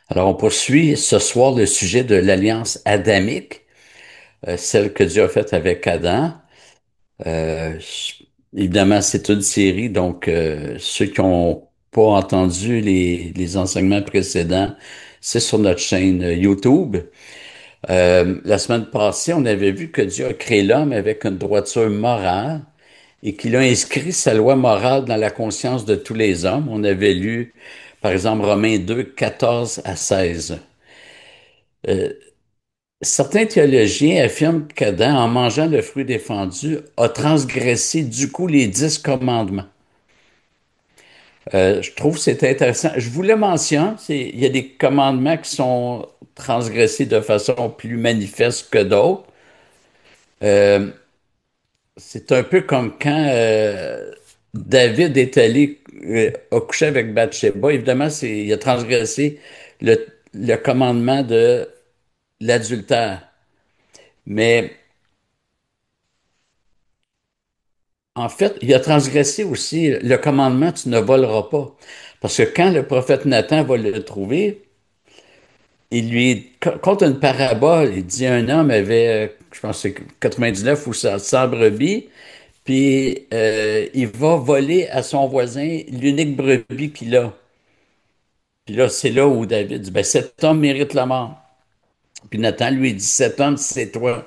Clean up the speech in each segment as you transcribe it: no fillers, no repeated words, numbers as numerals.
Alors, on poursuit ce soir le sujet de l'alliance adamique, celle que Dieu a faite avec Adam. Euh, Évidemment, c'est une série, donc ceux qui n'ont pas entendu les enseignements précédents, c'est sur notre chaîne YouTube. La semaine passée, on avait vu que Dieu a créé l'homme avec une droiture morale et qu'il a inscrit sa loi morale dans la conscience de tous les hommes. On avait lu, par exemple, Romains 2, 14 à 16. Certains théologiens affirment qu'Adam, en mangeant le fruit défendu, a transgressé du coup les 10 commandements. Je trouve que c'est intéressant. Je vous le mentionne, il y a des commandements qui sont transgressés de façon plus manifeste que d'autres. Euh, c'est un peu comme quand David est allé a couché avec Bathsheba. Évidemment, il a transgressé le commandement de l'adultère. Mais en fait, il a transgressé aussi le commandement, tu ne voleras pas. Parce que quand le prophète Nathan va le trouver, il lui conte une parabole. Il dit un homme avait, je pense que c'est 99 ou 100 brebis, puis il va voler à son voisin l'unique brebis qu'il a. Puis là, c'est là où David dit, ben, cet homme mérite la mort. Puis Nathan lui dit, cet homme, c'est toi.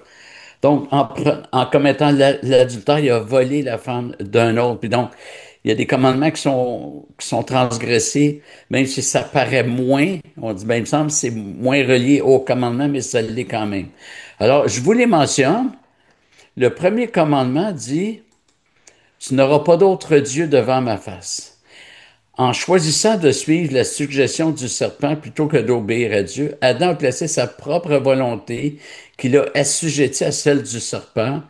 Donc, en commettant l'adultère, il a volé la femme d'un autre. Puis donc, il y a des commandements qui sont transgressés, même si ça paraît moins. On dit, ben, il me semble que c'est moins relié au commandement, mais ça l'est quand même. Alors, je vous les mentionne. Le premier commandement dit, tu n'auras pas d'autre Dieu devant ma face. En choisissant de suivre la suggestion du serpent plutôt que d'obéir à Dieu, Adam a placé sa propre volonté qu'il a assujettie à celle du serpent.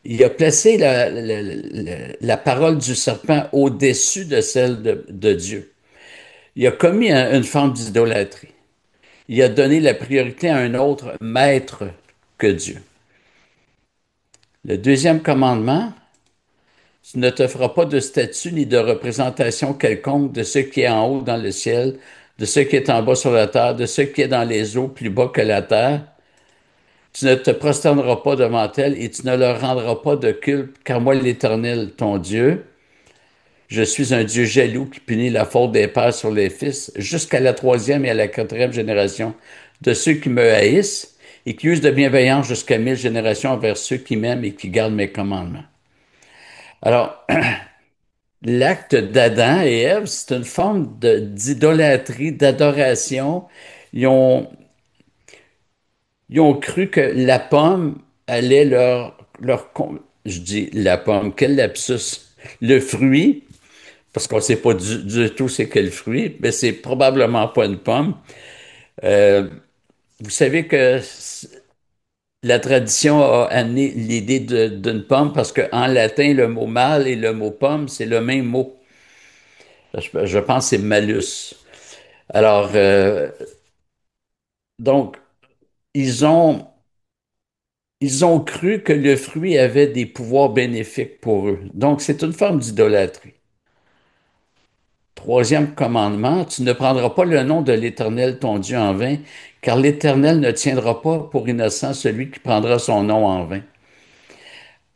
Il a placé la parole du serpent au-dessus de celle de Dieu. Il a commis une forme d'idolâtrie. Il a donné la priorité à un autre maître que Dieu. Le deuxième commandement, tu ne te feras pas de statue ni de représentation quelconque de ce qui est en haut dans le ciel, de ce qui est en bas sur la terre, de ce qui est dans les eaux plus bas que la terre. Tu ne te prosterneras pas devant elles et tu ne leur rendras pas de culte, car moi, l'Éternel, ton Dieu, je suis un Dieu jaloux qui punit la faute des pères sur les fils jusqu'à la troisième et à la quatrième génération de ceux qui me haïssent et qui usent de bienveillance jusqu'à 1000 générations envers ceux qui m'aiment et qui gardent mes commandements. Alors, l'acte d'Adam et Ève, c'est une forme d'idolâtrie, d'adoration. Ils ont, ils ont cru que la pomme allait je dis la pomme, quel lapsus, le fruit, parce qu'on ne sait pas du tout c'est quel fruit, mais c'est probablement pas une pomme. Euh, Vous savez que la tradition a amené l'idée d'une pomme parce qu'en latin, le mot mâle et le mot pomme, c'est le même mot. Je pense que c'est malus. Alors, donc, ils ont, ils ont cru que le fruit avait des pouvoirs bénéfiques pour eux. Donc, c'est une forme d'idolâtrie. Troisième commandement, tu ne prendras pas le nom de l'Éternel, ton Dieu, en vain, car l'Éternel ne tiendra pas pour innocent celui qui prendra son nom en vain.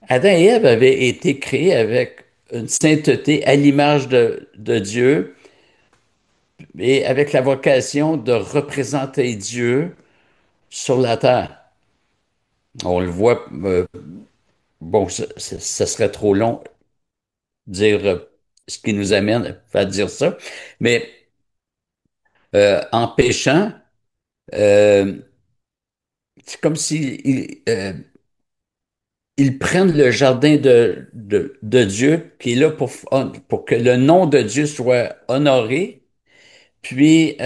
Adam et Ève avaient été créés avec une sainteté à l'image de Dieu et avec la vocation de représenter Dieu sur la terre. On le voit, bon, ça serait trop long de dire ce qui nous amène à dire ça, mais en péchant, euh, c'est comme si ils prennent le jardin de Dieu qui est là pour que le nom de Dieu soit honoré, puis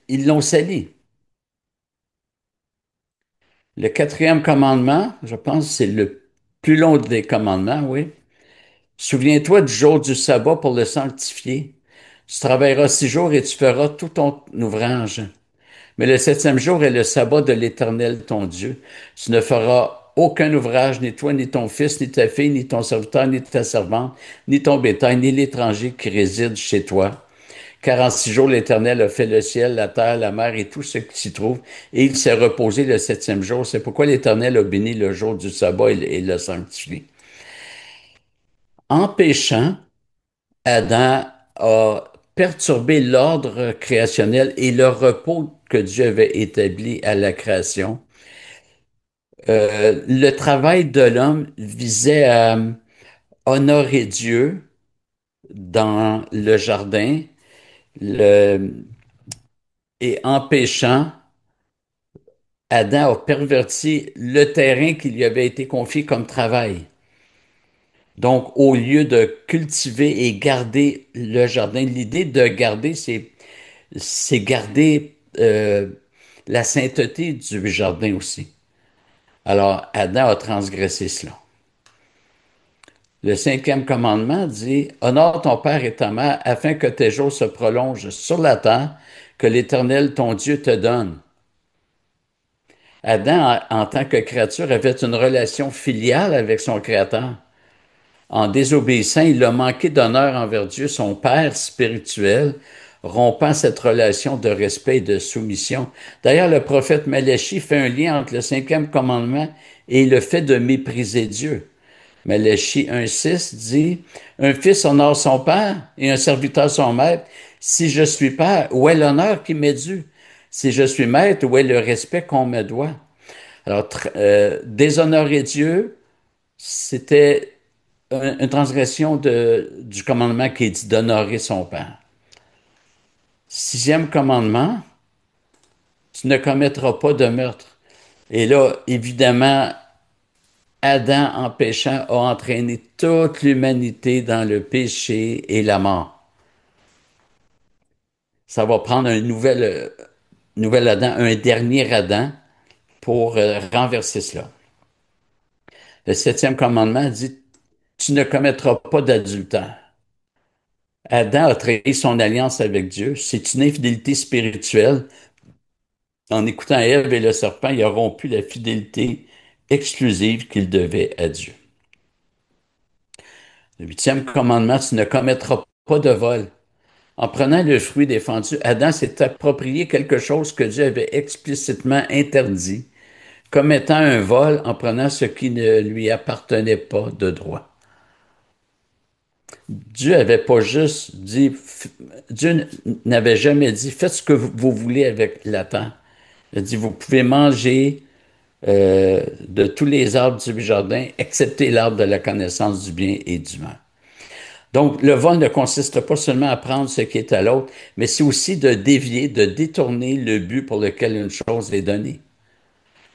ils l'ont sali. Le quatrième commandement, je pense, c'est le plus long des commandements, oui. Souviens-toi du jour du sabbat pour le sanctifier. Tu travailleras 6 jours et tu feras tout ton ouvrage. Mais le septième jour est le sabbat de l'Éternel, ton Dieu. Tu ne feras aucun ouvrage, ni toi, ni ton fils, ni ta fille, ni ton serviteur, ni ta servante, ni ton bétail, ni l'étranger qui réside chez toi, Car en 6 jours, l'Éternel a fait le ciel, la terre, la mer et tout ce qui s'y trouve, et il s'est reposé le septième jour. C'est pourquoi l'Éternel a béni le jour du sabbat et l'a sanctifié. En péchant, Adam a perturbé l'ordre créationnel et le repos que Dieu avait établi à la création. Le travail de l'homme visait à honorer Dieu dans le jardin, le, et en péchant, Adam a perverti le terrain qui lui avait été confié comme travail. Donc, au lieu de cultiver et garder le jardin, l'idée de garder, c'est garder la sainteté du jardin aussi. Alors, Adam a transgressé cela. Le cinquième commandement dit, honore ton père et ta mère afin que tes jours se prolongent sur la terre que l'Éternel ton Dieu te donne. Adam, en tant que créature, avait une relation filiale avec son Créateur. En désobéissant, il a manqué d'honneur envers Dieu, son Père spirituel, rompant cette relation de respect et de soumission. D'ailleurs, le prophète Malachie fait un lien entre le cinquième commandement et le fait de mépriser Dieu. Malachie 1,6 dit, un fils honore son père et un serviteur son maître. Si je suis père, où est l'honneur qui m'est dû? Si je suis maître, où est le respect qu'on me doit? Alors, déshonorer Dieu, c'était une transgression du commandement qui dit d'honorer son père. Sixième commandement, tu ne commettras pas de meurtre. Et là, évidemment, Adam, en péchant, a entraîné toute l'humanité dans le péché et la mort. Ça va prendre un nouvel Adam, un dernier Adam pour renverser cela. Le septième commandement dit, tu ne commettras pas d'adultère. Adam a trahi son alliance avec Dieu. C'est une infidélité spirituelle. En écoutant Ève et le serpent, il a rompu la fidélité exclusive qu'il devait à Dieu. Le huitième commandement, tu ne commettras pas de vol. En prenant le fruit défendu, Adam s'est approprié quelque chose que Dieu avait explicitement interdit, commettant un vol en prenant ce qui ne lui appartenait pas de droit. Dieu avait pas juste dit, Dieu n'avait jamais dit, faites ce que vous voulez avec la terre. Il a dit, vous pouvez manger de tous les arbres du jardin, excepté l'arbre de la connaissance du bien et du mal. Donc, le vol ne consiste pas seulement à prendre ce qui est à l'autre, mais c'est aussi de dévier, de détourner le but pour lequel une chose est donnée.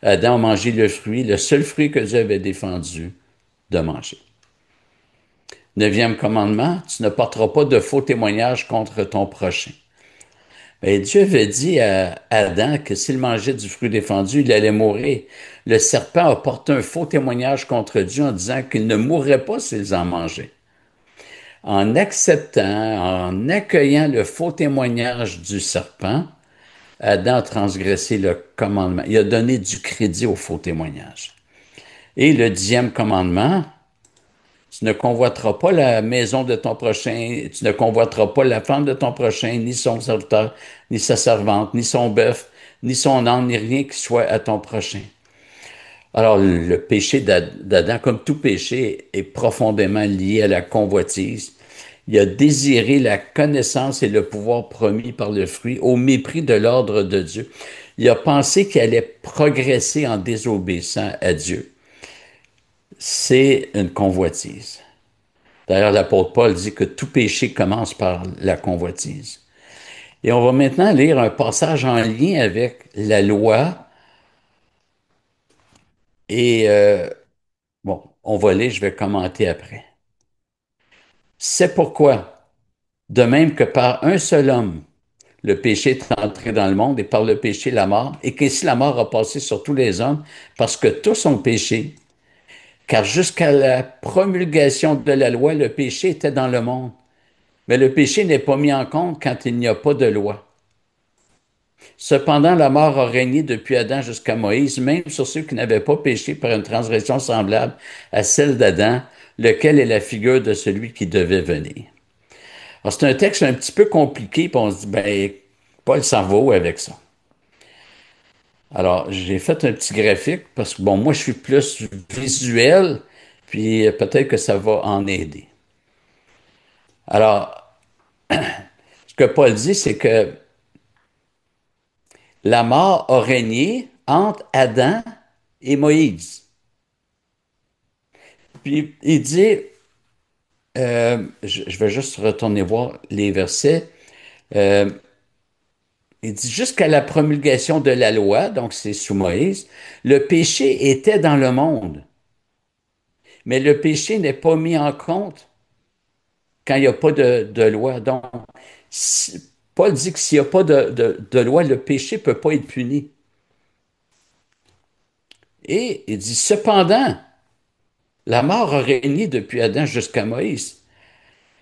Adam a mangé le fruit, le seul fruit que Dieu avait défendu de manger. Neuvième commandement, tu ne porteras pas de faux témoignages contre ton prochain. Et Dieu avait dit à Adam que s'il mangeait du fruit défendu, il allait mourir. Le serpent a porté un faux témoignage contre Dieu en disant qu'il ne mourrait pas s'ils en mangeaient. En acceptant, en accueillant le faux témoignage du serpent, Adam a transgressé le commandement. Il a donné du crédit au faux témoignage. Et le dixième commandement, tu ne convoiteras pas la maison de ton prochain, tu ne convoiteras pas la femme de ton prochain, ni son serviteur, ni sa servante, ni son bœuf, ni son âne, ni rien qui soit à ton prochain. Alors, le péché d'Adam, comme tout péché, est profondément lié à la convoitise. Il a désiré la connaissance et le pouvoir promis par le fruit au mépris de l'ordre de Dieu. Il a pensé qu'il allait progresser en désobéissant à Dieu. C'est une convoitise. D'ailleurs, l'apôtre Paul dit que tout péché commence par la convoitise. Et on va maintenant lire un passage en lien avec la loi. Et bon, on va lire, je vais commenter après. C'est pourquoi, de même que par un seul homme, le péché est entré dans le monde et par le péché la mort, et qu'ainsi la mort a passé sur tous les hommes, parce que tous ont péché, car jusqu'à la promulgation de la loi, le péché était dans le monde. Mais le péché n'est pas mis en compte quand il n'y a pas de loi. Cependant, la mort a régné depuis Adam jusqu'à Moïse, même sur ceux qui n'avaient pas péché par une transgression semblable à celle d'Adam, lequel est la figure de celui qui devait venir. Alors, c'est un texte un petit peu compliqué, puis on se dit, ben, Paul s'en va où avec ça? Alors, j'ai fait un petit graphique parce que, bon, moi, je suis plus visuel, puis peut-être que ça va en aider. Alors, ce que Paul dit, c'est que la mort a régné entre Adam et Moïse. Puis, il dit, je vais juste retourner voir les versets. Euh, il dit, jusqu'à la promulgation de la loi, donc c'est sous Moïse, le péché était dans le monde, mais le péché n'est pas mis en compte quand il n'y a pas de loi. Donc, Paul dit que s'il n'y a pas de loi, le péché ne peut pas être puni. Et il dit, cependant, la mort a régné depuis Adam jusqu'à Moïse.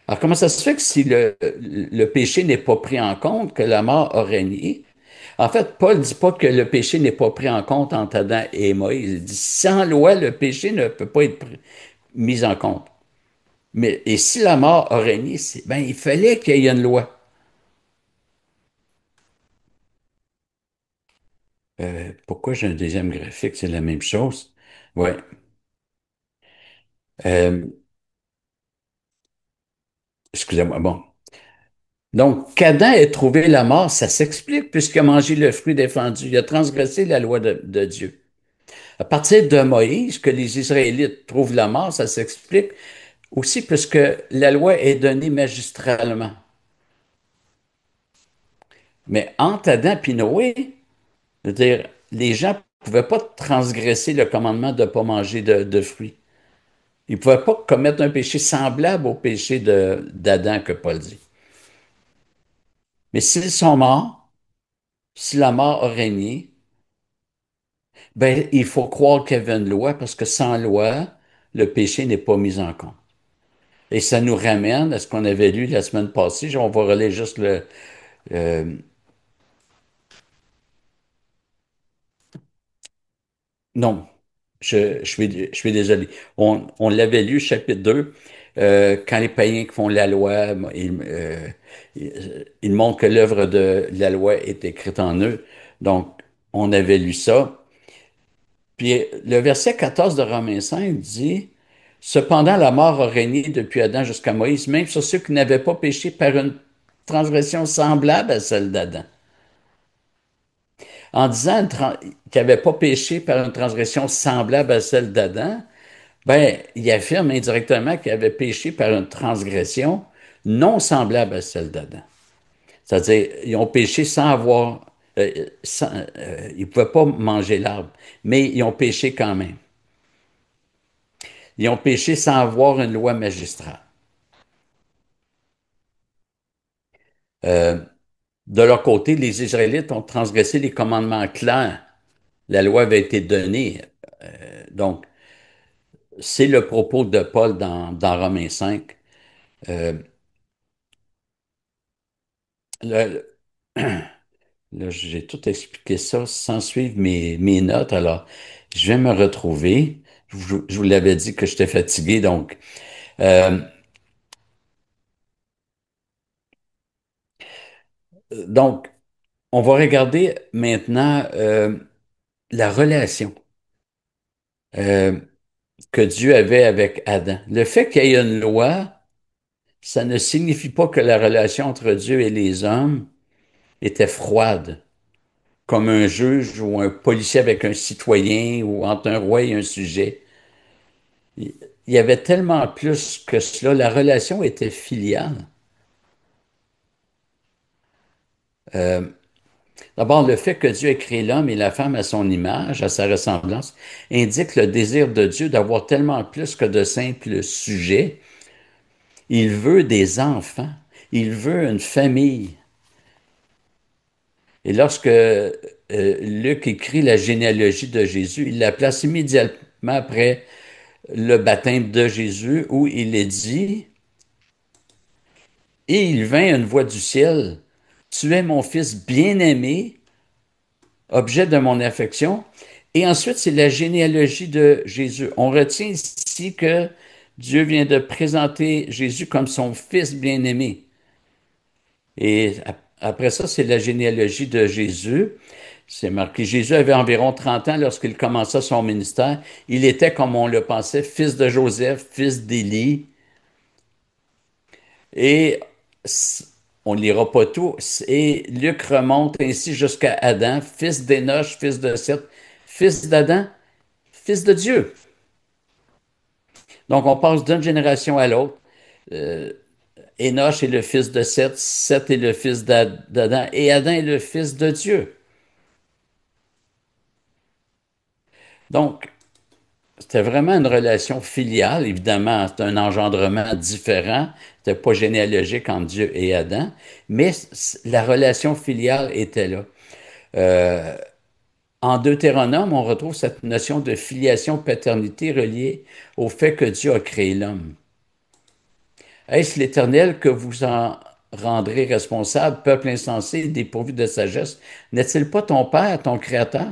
Alors, comment ça se fait que si le péché n'est pas pris en compte, que la mort a régné? En fait, Paul ne dit pas que le péché n'est pas pris en compte entre Adam et Moïse. Il dit, sans loi, le péché ne peut pas être mis en compte. Mais, et si la mort a régné, ben, il fallait qu'il y ait une loi. Pourquoi j'ai un deuxième graphique? C'est la même chose. Ouais. Euh, excusez-moi. Bon. Donc, qu'Adam ait trouvé la mort, ça s'explique puisqu'il a mangé le fruit défendu. Il a transgressé la loi de Dieu. À partir de Moïse, que les Israélites trouvent la mort, ça s'explique aussi puisque la loi est donnée magistralement. Mais entre Adam et Noé, je veux dire, les gens ne pouvaient pas transgresser le commandement de ne pas manger de fruits. Ils ne pouvaient pas commettre un péché semblable au péché d'Adam que Paul dit. Mais s'ils sont morts, si la mort a régné, ben, il faut croire qu'il y avait une loi parce que sans loi, le péché n'est pas mis en compte. Et ça nous ramène à ce qu'on avait lu la semaine passée. On va relire juste euh, non, je suis désolé. On l'avait lu, chapitre 2, quand les païens qui font la loi, ils montrent que l'œuvre de la loi est écrite en eux. Donc, on avait lu ça. Puis le verset 14 de Romains 5 dit, cependant, la mort a régné depuis Adam jusqu'à Moïse, même sur ceux qui n'avaient pas péché par une transgression semblable à celle d'Adam. En disant qu'il n'avait pas péché par une transgression semblable à celle d'Adam, ben, il affirme indirectement qu'il avait péché par une transgression non semblable à celle d'Adam. C'est-à-dire, ils ont péché sans avoir, ils ne pouvaient pas manger l'arbre, mais ils ont péché quand même. Ils ont péché sans avoir une loi magistrale. Euh, de leur côté, les Israélites ont transgressé les commandements clairs. La loi avait été donnée. Donc, c'est le propos de Paul dans Romains 5. Euh, le- Là, j'ai tout expliqué ça sans suivre mes notes. Alors, je vais me retrouver. Je vous l'avais dit que j'étais fatigué. Euh, donc, on va regarder maintenant la relation euh, que Dieu avait avec Adam. Le fait qu'il y ait une loi, ça ne signifie pas que la relation entre Dieu et les hommes était froide, comme un juge ou un policier avec un citoyen ou entre un roi et un sujet. Il y avait tellement plus que cela. La relation était filiale. Euh, D'abord, le fait que Dieu ait créé l'homme et la femme à son image, à sa ressemblance, indique le désir de Dieu d'avoir tellement plus que de simples sujets. Il veut des enfants. Il veut une famille. Et lorsque Luc écrit la généalogie de Jésus, il la place immédiatement après le baptême de Jésus où il est dit, et il vint une voix du ciel, tu es mon fils bien-aimé, objet de mon affection. Et ensuite, c'est la généalogie de Jésus. On retient ici que Dieu vient de présenter Jésus comme son fils bien-aimé. Et après ça, c'est la généalogie de Jésus. C'est marqué, Jésus avait environ 30 ans lorsqu'il commença son ministère. Il était, comme on le pensait, fils de Joseph, fils d'Élie. Et on ne lira pas tout. Et Luc remonte ainsi jusqu'à Adam, fils d'Énoch, fils de Seth, fils d'Adam, fils de Dieu. Donc on passe d'une génération à l'autre. Euh, Énoch est le fils de Seth, Seth est le fils d'Adam, et Adam est le fils de Dieu. Donc, c'était vraiment une relation filiale. Évidemment, c'est un engendrement différent. C'était pas généalogique entre Dieu et Adam, mais la relation filiale était là. Euh, En Deutéronome, on retrouve cette notion de filiation-paternité reliée au fait que Dieu a créé l'homme. Est-ce l'Éternel que vous en rendrez responsable, peuple insensé, dépourvu de sagesse? N'est-il pas ton Père, ton Créateur?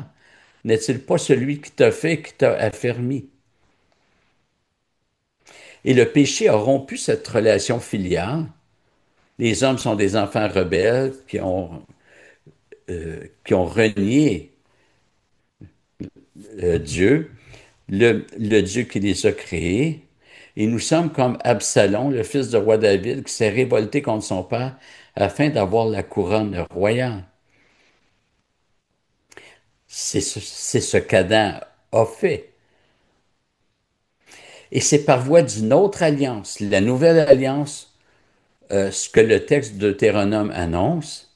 N'est-il pas celui qui t'a fait, qui t'a affermi? Et le péché a rompu cette relation filiale. Les hommes sont des enfants rebelles qui ont renié Dieu, le Dieu qui les a créés. Et nous sommes comme Absalom, le fils du roi David, qui s'est révolté contre son père afin d'avoir la couronne royale. C'est ce qu'Adam a fait. Et c'est par voie d'une autre alliance, la nouvelle alliance, ce que le texte de Deutéronome annonce,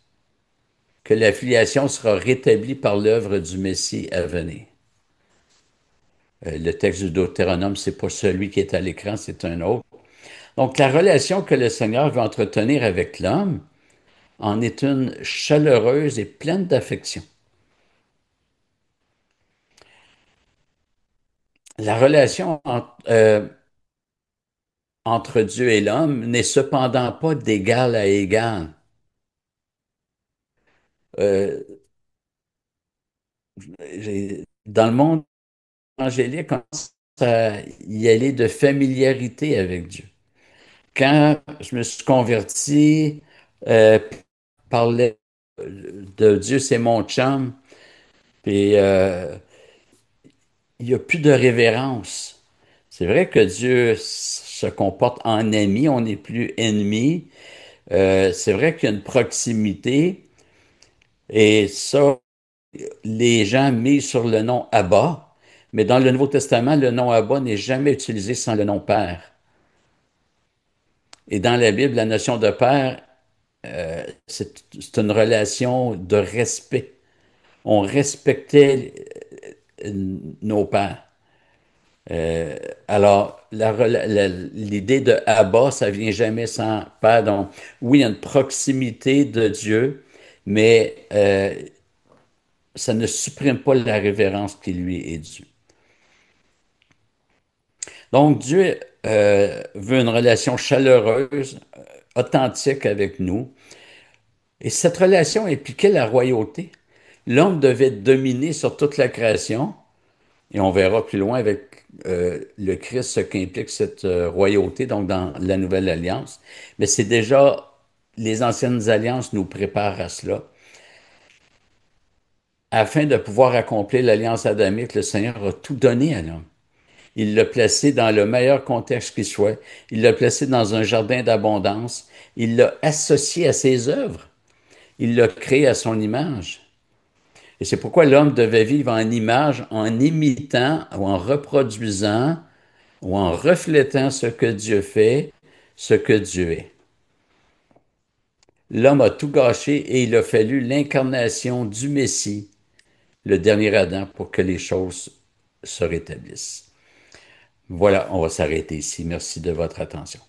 que la filiation sera rétablie par l'œuvre du Messie à venir. Le texte du Deutéronome, c'est pas celui qui est à l'écran, c'est un autre. Donc, la relation que le Seigneur veut entretenir avec l'homme en est une chaleureuse et pleine d'affection. La relation entre Dieu et l'homme n'est cependant pas d'égal à égal. Euh, dans le monde angélique, on commence à y aller de familiarité avec Dieu. Quand je me suis converti, parlais de Dieu, c'est mon chum, puis il n'y a plus de révérence. C'est vrai que Dieu se comporte en ami, on n'est plus ennemi. C'est vrai qu'il y a une proximité, et ça, les gens misent sur le nom Abba, mais dans le Nouveau Testament, le nom Abba n'est jamais utilisé sans le nom Père. Et dans la Bible, la notion de Père, c'est une relation de respect. On respectait nos pères. Euh, alors, l'idée de Abba, ça vient jamais sans père. Donc, oui, il y a une proximité de Dieu, mais ça ne supprime pas la révérence qui lui est due. Donc, Dieu veut une relation chaleureuse, authentique avec nous. Et cette relation impliquait la royauté. L'homme devait dominer sur toute la création. Et on verra plus loin avec le Christ ce qu'implique cette royauté, donc dans la nouvelle alliance. Mais c'est déjà, les anciennes alliances nous préparent à cela. Afin de pouvoir accomplir l'alliance adamique, le Seigneur a tout donné à l'homme. Il l'a placé dans le meilleur contexte qui soit. Il l'a placé dans un jardin d'abondance. Il l'a associé à ses œuvres. Il l'a créé à son image. Et c'est pourquoi l'homme devait vivre en image, en imitant ou en reproduisant ou en reflétant ce que Dieu fait, ce que Dieu est. L'homme a tout gâché et il a fallu l'incarnation du Messie, le dernier Adam, pour que les choses se rétablissent. Voilà, on va s'arrêter ici. Merci de votre attention.